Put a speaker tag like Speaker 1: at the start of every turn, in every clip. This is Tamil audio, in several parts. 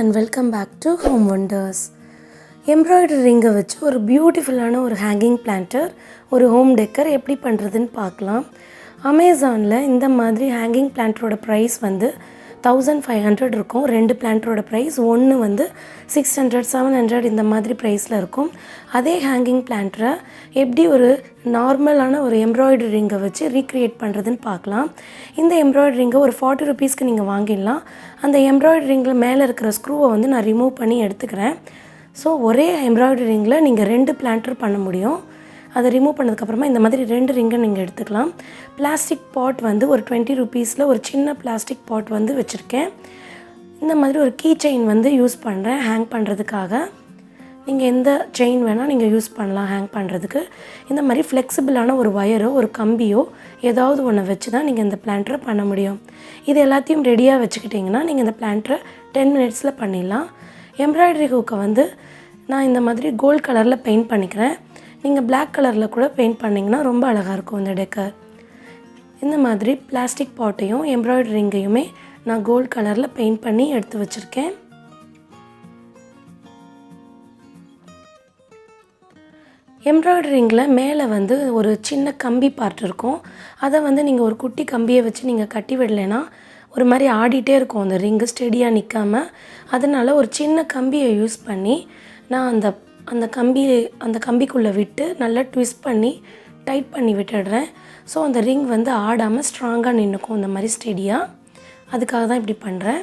Speaker 1: and welcome back to Home Wonders. Embroidery ringa வச்சு ஒரு பியூட்டிஃபுல்லான ஒரு ஹேங்கிங் பிளான்டர் ஒரு ஹோம் டெக்கர் எப்படி பண்ணுறதுன்னு பார்க்கலாம். அமேசானில் இந்த மாதிரி ஹேங்கிங் பிளான்டரோட ப்ரைஸ் வந்து 1500 இருக்கும். ரெண்டு பிளான்டரோட ப்ரைஸ் ஒன்று வந்து 600 700 இந்த மாதிரி ப்ரைஸில் இருக்கும். அதே ஹேங்கிங் பிளான்டரை எப்படி ஒரு நார்மலான ஒரு எம்ப்ராய்டரி ரிங்கை வச்சு ரீக்ரியேட் பண்ணுறதுன்னு பார்க்கலாம். இந்த எம்ப்ராய்டரி ரிங்கை ஒரு 40 ருபீஸ்க்கு நீங்கள் வாங்கிடலாம். அந்த எம்ப்ராய்டரி ரிங்கில் மேலே இருக்கிற ஸ்க்ரூவை வந்து நான் ரிமூவ் பண்ணி எடுத்துக்கிறேன். ஸோ ஒரே எம்ப்ராய்டரி ரிங்கில் நீங்கள் 2 பிளான்டர் பண்ண முடியும். அதை ரிமூவ் பண்ணதுக்கப்புறமா இந்த மாதிரி 2 ரிங்கை நீங்கள் எடுத்துக்கலாம். பிளாஸ்டிக் பாட் வந்து ஒரு 20 ருபீஸில் ஒரு சின்ன பிளாஸ்டிக் பாட் வந்து வச்சுருக்கேன். இந்த மாதிரி ஒரு கீ செயின் வந்து யூஸ் பண்ணுறேன் ஹேங் பண்ணுறதுக்காக. நீங்கள் எந்த செயின் வேணால் நீங்கள் யூஸ் பண்ணலாம் ஹேங் பண்ணுறதுக்கு. இந்த மாதிரி ஃப்ளெக்சிபிளான ஒரு ஒயரோ ஒரு கம்பியோ ஏதாவது ஒன்று வச்சு தான் நீங்கள் இந்த பிளான்டரை பண்ண முடியும். இது எல்லாத்தையும் ரெடியாக வச்சுக்கிட்டிங்கன்னா நீங்கள் இந்த பிளான்டரை 10 மினிட்ஸில் பண்ணிடலாம். எம்ப்ராய்டரி ஹூக்கை வந்து நான் இந்த மாதிரி கோல்ட் கலரில் பெயிண்ட் பண்ணிக்கிறேன். நீங்கள் பிளாக் கலரில் கூட பெயிண்ட் பண்ணிங்கன்னா ரொம்ப அழகாக இருக்கும் இந்த டெக்கர். இந்த மாதிரி பிளாஸ்டிக் பாட்டையும் எம்ப்ராய்டரி ரிங்கையுமே நான் கோல்ட் கலரில் பெயிண்ட் பண்ணி எடுத்து வச்சுருக்கேன். எம்ப்ராய்டரி ரிங்கில் மேலே வந்து ஒரு சின்ன கம்பி பார்ட் இருக்கும். அதை வந்து நீங்கள் ஒரு குட்டி கம்பியை வச்சு நீங்கள் கட்டி விடலைன்னா ஒரு மாதிரி ஆடிட்டே இருக்கும் அந்த ரிங்கு ஸ்டெடியாக நிற்காமல். அதனால் ஒரு சின்ன கம்பியை யூஸ் பண்ணி நான் அந்த கம்பிக்குள்ளே விட்டு நல்லா ட்விஸ்ட் பண்ணி டைட் பண்ணி விட்டுடுறேன். ஸோ அந்த ரிங் வந்து ஆடாமல் ஸ்ட்ராங்காக நின்றுக்கும் இந்த மாதிரி ஸ்டெடியாக. அதுக்காக தான் இப்படி பண்ணுறேன்.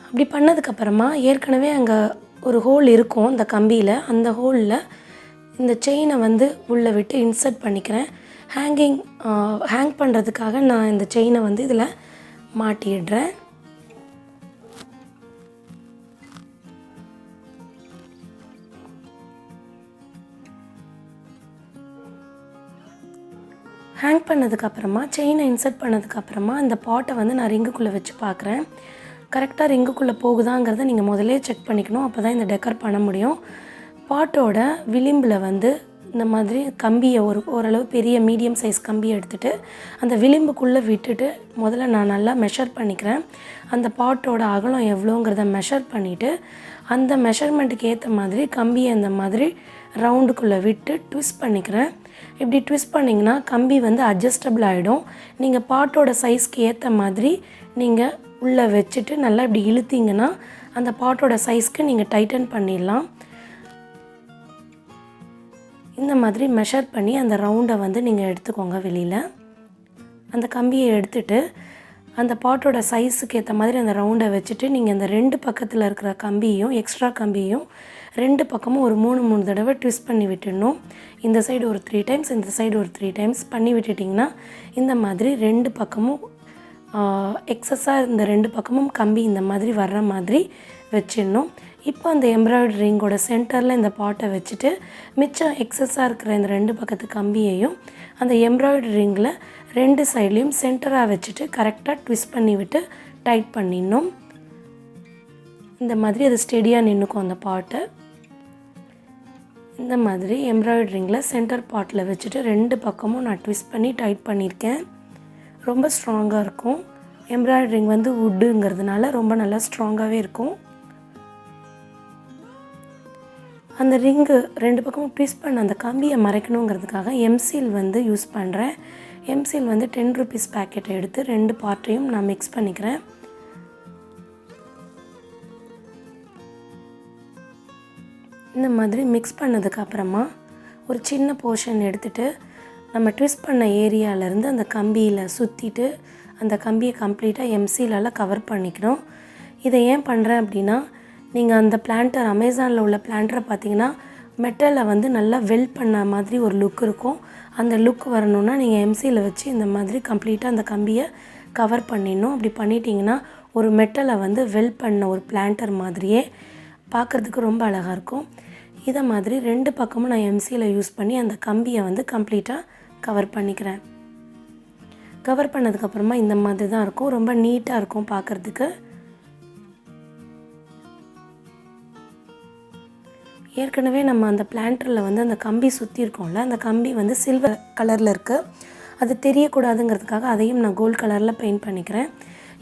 Speaker 1: அப்படி பண்ணதுக்கப்புறமா ஏற்கனவே அங்கே ஒரு ஹோல் இருக்கும் இந்த கம்பியில். அந்த ஹோலில் இந்த செயினை வந்து உள்ளே விட்டு இன்சர்ட் பண்ணிக்கிறேன். ஹேங் பண்ணுறதுக்காக நான் இந்த செயினை வந்து இதில் மாட்டிடுறேன். ஹேங் பண்ணதுக்கப்புறமா செயினை இன்சர்ட் பண்ணதுக்கப்புறமா இந்த பாட்டை வந்து நான் ரிங்குக்குள்ளே வச்சு பார்க்குறேன். கரெக்டாக ரிங்குக்குள்ளே போகுதாங்கிறத நீங்கள் முதலே செக் பண்ணிக்கணும். அப்போ தான் இந்த டெக்கர் பண்ண முடியும். பாட்டோட விளிம்பில் வந்து இந்த மாதிரி கம்பியை ஓரளவு பெரிய மீடியம் சைஸ் கம்பியை எடுத்துகிட்டு அந்த விளிம்புக்குள்ளே விட்டுட்டு முதல்ல நான் நல்லா மெஷர் பண்ணிக்கிறேன். அந்த பாட்டோட அகலம் எவ்வளோங்கிறத மெஷர் பண்ணிவிட்டு அந்த மெஷர்மெண்ட்டுக்கு ஏற்ற மாதிரி கம்பியை இந்த மாதிரி ரவுண்டுக்குள்ளே விட்டு ட்விஸ்ட் பண்ணிக்கிறேன். இப்படி ட்விஸ்ட் பண்ணிங்கன்னா கம்பி வந்து அட்ஜஸ்டபிள் ஆகிடும். நீங்கள் பாட்டோட சைஸ்க்கு ஏற்ற மாதிரி நீங்கள் உள்ளே வச்சுட்டு நல்லா இப்படி இழுத்திங்கன்னா அந்த பாட்டோட சைஸ்க்கு நீங்கள் டைட்டன் பண்ணிடலாம். இந்த மாதிரி மெஷர் பண்ணி அந்த ரவுண்டை வந்து நீங்கள் எடுத்துக்கோங்க. வெளியில் அந்த கம்பியை எடுத்துகிட்டு அந்த பாட்டோட சைஸுக்கு ஏற்ற மாதிரி அந்த ரவுண்டை வச்சுட்டு நீங்கள் இந்த 2 பக்கத்தில் இருக்கிற கம்பியையும் எக்ஸ்ட்ரா கம்பியையும் 2 பக்கமும் ஒரு 3 தடவை ட்விஸ்ட் பண்ணி விட்டுடணும். இந்த சைடு ஒரு 3 டைம்ஸ் இந்த சைடு ஒரு 3 டைம்ஸ் பண்ணி விட்டுட்டிங்கன்னா இந்த மாதிரி 2 பக்கமும் எக்ஸஸாக இந்த 2 பக்கமும் கம்பி இந்த மாதிரி வர்ற மாதிரி வச்சிடணும். இப்போ அந்த எம்ப்ராய்டரி ரிங்கோட சென்டரில் இந்த பாட்டை வச்சுட்டு மிச்சம் எக்ஸஸாக இருக்கிற இந்த 2 பக்கத்து கம்பியையும் அந்த எம்ப்ராய்டரி ரிங்கில் 2 சைட்லேயும் சென்டராக வச்சுட்டு கரெக்டாக ட்விஸ்ட் பண்ணி விட்டு டைட் பண்ணிடணும். இந்த மாதிரி அது ஸ்டெடியாக நின்றுக்கும் அந்த பாட்டு. இந்த மாதிரி எம்ப்ராய்டரி ரிங்கில் சென்டர் பாட்டில் வச்சுட்டு 2 பக்கமும் நான் ட்விஸ்ட் பண்ணி டைட் பண்ணியிருக்கேன். ரொம்ப ஸ்ட்ராங்காக இருக்கும். எம்ப்ராய்டரி ரிங் வந்து வுட்டுங்கிறதுனால ரொம்ப நல்லா ஸ்ட்ராங்காகவே இருக்கும். அந்த ரிங்கு 2 பக்கமும் ட்விஸ்ட் பண்ண அந்த கம்பியை மறைக்கணுங்கிறதுக்காக எம்சீல் வந்து யூஸ் பண்ணுறேன். எம்சீல் வந்து 10 ருபீஸ் பேக்கெட்டை எடுத்து 2 பார்ட்டையும் நான் மிக்ஸ் பண்ணிக்கிறேன். இந்த மாதிரி மிக்ஸ் பண்ணதுக்கப்புறமா ஒரு சின்ன போர்ஷன் எடுத்துகிட்டு நம்ம ட்விஸ்ட் பண்ண ஏரியாவிலேருந்து அந்த கம்பியில் சுற்றிட்டு அந்த கம்பியை கம்ப்ளீட்டாக எம்சீலால் கவர் பண்ணிக்கணும். இதை ஏன் பண்ணுறேன் அப்படின்னா நீங்கள் அந்த பிளான்டர் அமேசானில் உள்ள பிளான்டரை பார்த்தீங்கன்னா மெட்டலில் வந்து நல்லா வெல்ட் பண்ண மாதிரி ஒரு லுக் இருக்கும். அந்த லுக் வரணுன்னா நீங்கள் எம்சியில் வச்சு இந்த மாதிரி கம்ப்ளீட்டாக அந்த கம்பியை கவர் பண்ணிடணும். அப்படி பண்ணிட்டீங்கன்னா ஒரு மெட்டலை வந்து வெல்ட் பண்ண ஒரு பிளான்டர் மாதிரியே பார்க்குறதுக்கு ரொம்ப அழகாக இருக்கும். இதை மாதிரி 2 பக்கமும் நான் எம்சியில் யூஸ் பண்ணி அந்த கம்பியை வந்து கம்ப்ளீட்டாக கவர் பண்ணிக்கிறேன். கவர் பண்ணதுக்கப்புறமா இந்த மாதிரி தான் இருக்கும். ரொம்ப நீட்டாக இருக்கும் பார்க்குறதுக்கு. ஏற்கனவே நம்ம அந்த பிளான்டரில் வந்து அந்த கம்பி சுற்றி இருக்கோம்ல, அந்த கம்பி வந்து சில்வர் கலரில் இருக்குது. அது தெரியக்கூடாதுங்கிறதுக்காக அதையும் நான் கோல்ட் கலரில் பெயிண்ட் பண்ணிக்கிறேன்.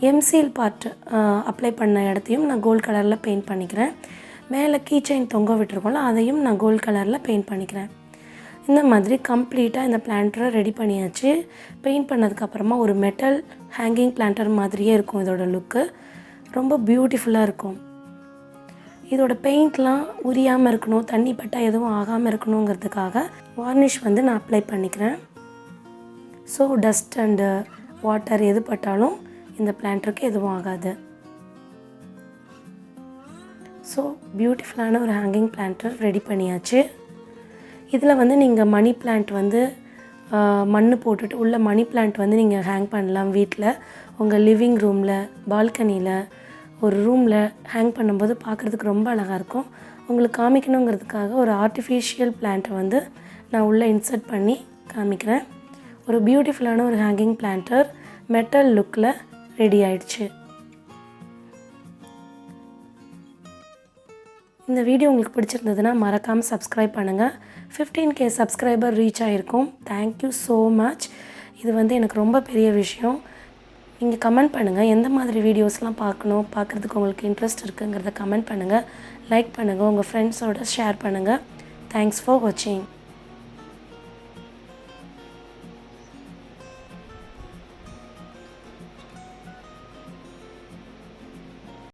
Speaker 1: எம்சீல் பார்ட் அப்ளை பண்ண இடத்தையும் நான் கோல்ட் கலரில் பெயிண்ட் பண்ணிக்கிறேன். மேலே கீ செயின் தொங்க விட்டுருக்கோம்ல, அதையும் நான் கோல்ட் கலரில் பெயிண்ட் பண்ணிக்கிறேன். இந்த மாதிரி கம்ப்ளீட்டாக இந்த பிளான்டரை ரெடி பண்ணியாச்சு. பெயிண்ட் பண்ணதுக்கப்புறமா ஒரு மெட்டல் ஹேங்கிங் பிளான்டர் மாதிரியே இருக்கும். இதோட லுக்கு ரொம்ப பியூட்டிஃபுல்லாக இருக்கும். இதோட பெயிண்ட்லாம் உரியாமல் இருக்கணும், தண்ணி பட்டால் எதுவும் ஆகாமல் இருக்கணுங்கிறதுக்காக வார்னிஷ் வந்து நான் அப்ளை பண்ணிக்கிறேன். ஸோ டஸ்ட் அண்டு வாட்டர் எது பட்டாலும் இந்த பிளான்டருக்கு எதுவும் ஆகாது. ஸோ பியூட்டிஃபுல்லான ஒரு ஹேங்கிங் பிளான்டர் ரெடி பண்ணியாச்சு. இதில் வந்து நீங்கள் மணி பிளான்ட் வந்து மண் போட்டுட்டு உள்ள மணி பிளான்ட் வந்து நீங்கள் ஹேங் பண்ணலாம். வீட்டில் உங்கள் லிவிங் ரூமில், பால்கனியில், ஒரு ரூமில் ஹேங் பண்ணும்போது பார்க்குறதுக்கு ரொம்ப அழகாக இருக்கும். உங்களுக்கு காமிக்கணுங்கிறதுக்காக ஒரு ஆர்டிஃபிஷியல் பிளான்ட்டை வந்து நான் உள்ளே இன்சர்ட் பண்ணி காமிக்கிறேன். ஒரு பியூட்டிஃபுல்லான ஒரு ஹேங்கிங் பிளான்டர் மெட்டல் லுக்கில் ரெடி ஆயிடுச்சு. இந்த வீடியோ உங்களுக்கு பிடிச்சிருந்ததுன்னா மறக்காமல் சப்ஸ்கிரைப் பண்ணுங்கள். 15K சப்ஸ்கிரைபர் ரீச் ஆகிருக்கும். Thank you so much. இது வந்து எனக்கு ரொம்ப பெரிய விஷயம். நீங்கள் கமெண்ட் பண்ணுங்கள், எந்த மாதிரி வீடியோஸ்லாம் பார்க்குறதுக்கு உங்களுக்கு இன்ட்ரெஸ்ட் இருக்குங்கிறத கமெண்ட் பண்ணுங்கள், லைக் பண்ணுங்கள், உங்கள் ஃப்ரெண்ட்ஸோடு ஷேர் பண்ணுங்கள். தேங்க்ஸ் ஃபார் வாட்சிங்.